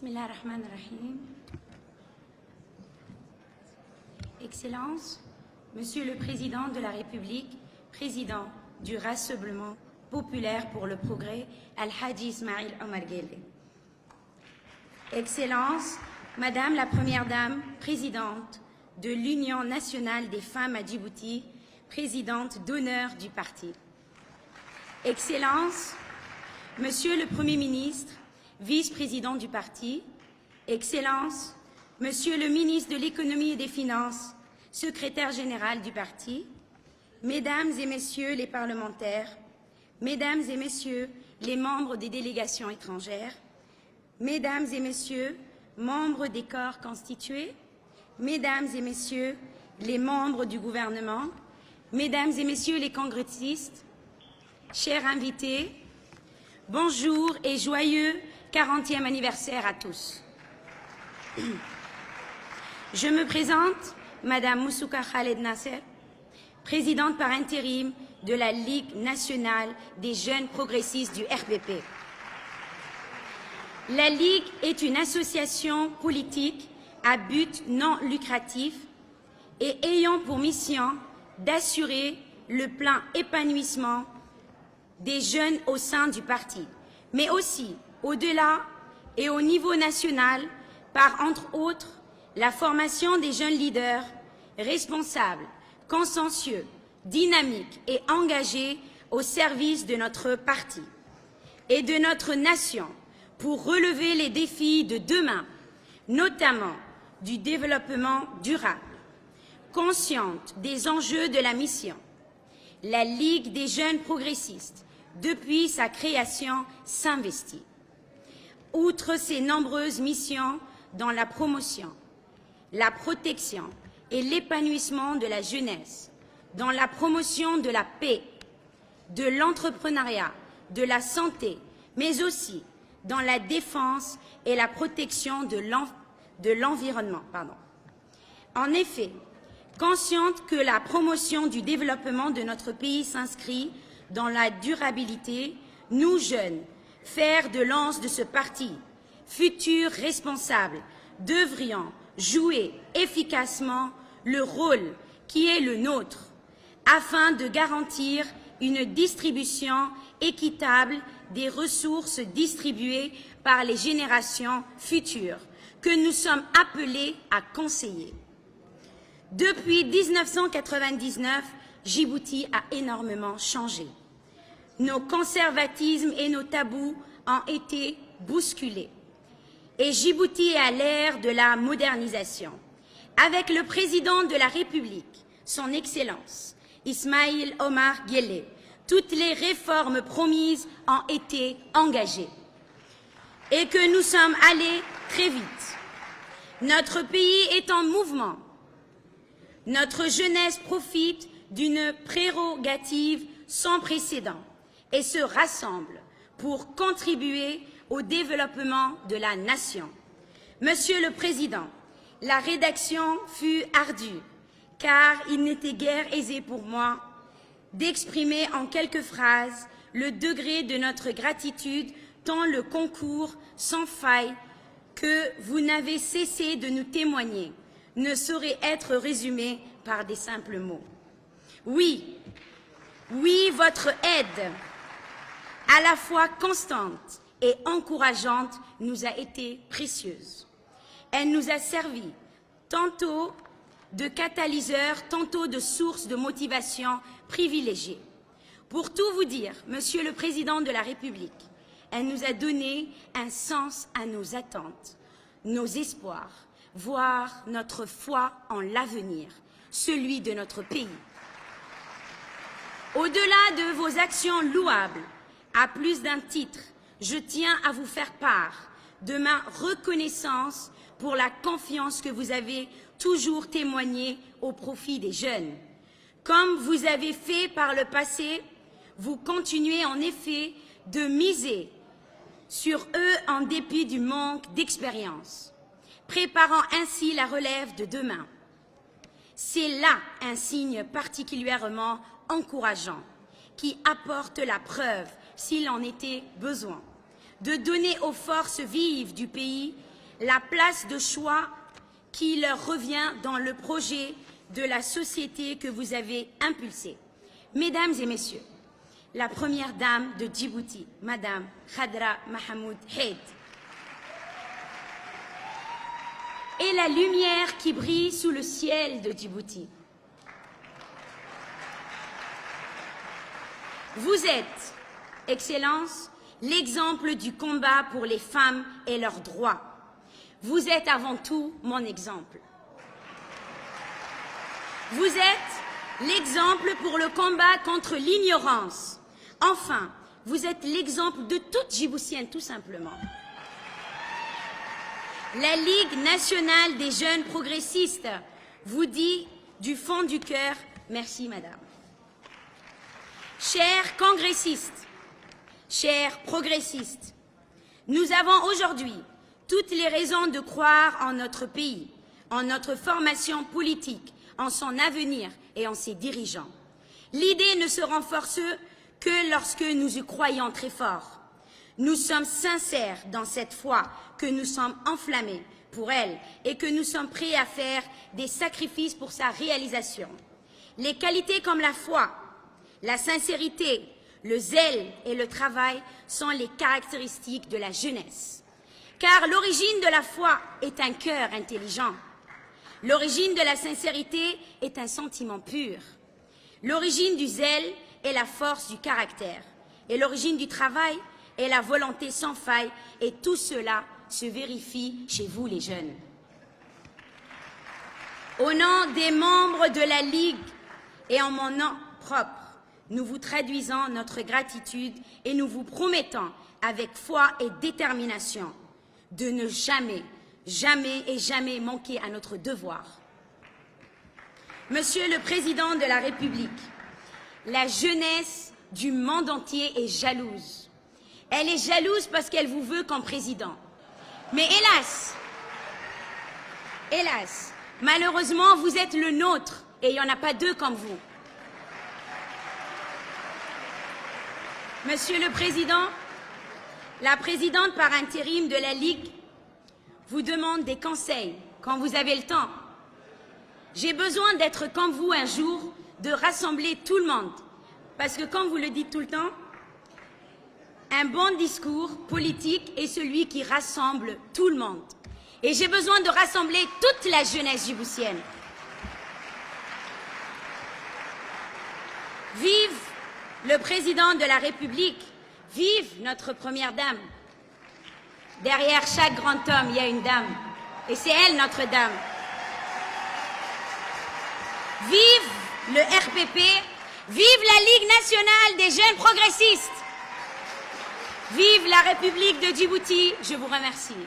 Bismillah ar-Rahman ar-Rahim. Excellences, Monsieur le Président de la République, Président du Rassemblement populaire pour le progrès, Al-Hadji Ismail Omar Guelleh. Excellences, Madame la Première Dame, Présidente de l'Union nationale des femmes à Djibouti, Présidente d'honneur du parti. Excellences, Monsieur le Premier ministre, Vice-président du parti, Excellences, Monsieur le ministre de l'Économie et des Finances, Secrétaire général du parti, Mesdames et Messieurs les parlementaires, Mesdames et Messieurs les membres des délégations étrangères, Mesdames et Messieurs, membres des corps constitués, Mesdames et Messieurs les membres du gouvernement, Mesdames et Messieurs les congressistes, chers invités, bonjour et joyeux 40e anniversaire à tous. Je me présente, Madame Moussouka Khaled Nasser, présidente par intérim de la Ligue nationale des jeunes progressistes du RPP. La Ligue est une association politique à but non lucratif et ayant pour mission d'assurer le plein épanouissement des jeunes au sein du parti, mais aussi au-delà et au niveau national par, entre autres, la formation des jeunes leaders responsables, consciencieux, dynamiques et engagés au service de notre parti et de notre nation pour relever les défis de demain, notamment du développement durable. Consciente des enjeux de la mission, la Ligue des jeunes progressistes, depuis sa création, s'investit. Outre ses nombreuses missions dans la promotion, la protection et l'épanouissement de la jeunesse, dans la promotion de la paix, de l'entrepreneuriat, de la santé, mais aussi dans la défense et la protection de l'environnement. En effet, consciente que la promotion du développement de notre pays s'inscrit dans la durabilité, nous, jeunes, fers de lance de ce parti, futurs responsables, devrions jouer efficacement le rôle qui est le nôtre, afin de garantir une distribution équitable des ressources distribuées par les générations futures que nous sommes appelés à conseiller. Depuis 1999, Djibouti a énormément changé. Nos conservatismes et nos tabous ont été bousculés. Et Djibouti est à l'ère de la modernisation. Avec le président de la République, son Excellence, Ismail Omar Guelleh, toutes les réformes promises ont été engagées. Et que nous sommes allés très vite. Notre pays est en mouvement. Notre jeunesse profite d'une prérogative sans précédent et se rassemble pour contribuer au développement de la nation. Monsieur le Président, la rédaction fut ardue, car il n'était guère aisé pour moi d'exprimer en quelques phrases le degré de notre gratitude tant le concours sans faille que vous n'avez cessé de nous témoigner ne saurait être résumé par des simples mots. Oui, votre aide, à la fois constante et encourageante, nous a été précieuse. Elle nous a servi tantôt de catalyseur, tantôt de source de motivation privilégiée. Pour tout vous dire, Monsieur le Président de la République, elle nous a donné un sens à nos attentes, nos espoirs, voire notre foi en l'avenir, celui de notre pays. Au-delà de vos actions louables, à plus d'un titre, je tiens à vous faire part de ma reconnaissance pour la confiance que vous avez toujours témoignée au profit des jeunes. Comme vous avez fait par le passé, vous continuez en effet de miser sur eux en dépit du manque d'expérience, préparant ainsi la relève de demain. C'est là un signe particulièrement encourageant qui apporte la preuve, s'il en était besoin, de donner aux forces vives du pays la place de choix qui leur revient dans le projet de la société que vous avez impulsé. Mesdames et messieurs, la première dame de Djibouti, Madame Khadra Mahamoud Haid, et la lumière qui brille sous le ciel de Djibouti. Vous êtes, Excellence, l'exemple du combat pour les femmes et leurs droits. Vous êtes avant tout mon exemple. Vous êtes l'exemple pour le combat contre l'ignorance. Enfin, vous êtes l'exemple de toute Djiboutienne, tout simplement. La Ligue nationale des jeunes progressistes vous dit du fond du cœur, merci madame. Chers congressistes, chers progressistes, nous avons aujourd'hui toutes les raisons de croire en notre pays, en notre formation politique, en son avenir et en ses dirigeants. L'idée ne se renforce que lorsque nous y croyons très fort. Nous sommes sincères dans cette foi que nous sommes enflammés pour elle et que nous sommes prêts à faire des sacrifices pour sa réalisation. Les qualités comme la foi, la sincérité, le zèle et le travail sont les caractéristiques de la jeunesse. Car l'origine de la foi est un cœur intelligent. L'origine de la sincérité est un sentiment pur. L'origine du zèle est la force du caractère. Et l'origine du travail est la volonté sans faille. Et tout cela se vérifie chez vous, les jeunes. Au nom des membres de la Ligue et en mon nom propre, nous vous traduisons notre gratitude et nous vous promettons, avec foi et détermination, de ne jamais, jamais et jamais manquer à notre devoir. Monsieur le Président de la République, la jeunesse du monde entier est jalouse. Elle est jalouse parce qu'elle vous veut comme président. Mais hélas, malheureusement, vous êtes le nôtre et il n'y en a pas deux comme vous. Monsieur le Président, la présidente par intérim de la Ligue vous demande des conseils quand vous avez le temps. J'ai besoin d'être comme vous un jour, de rassembler tout le monde. Parce que, comme vous le dites tout le temps, un bon discours politique est celui qui rassemble tout le monde. Et j'ai besoin de rassembler toute la jeunesse djiboutienne. Vive le Président de la République, vive notre Première Dame. Derrière chaque grand homme, il y a une dame. Et c'est elle, notre dame. Vive le RPP, vive la Ligue nationale des jeunes progressistes. Vive la République de Djibouti. Je vous remercie.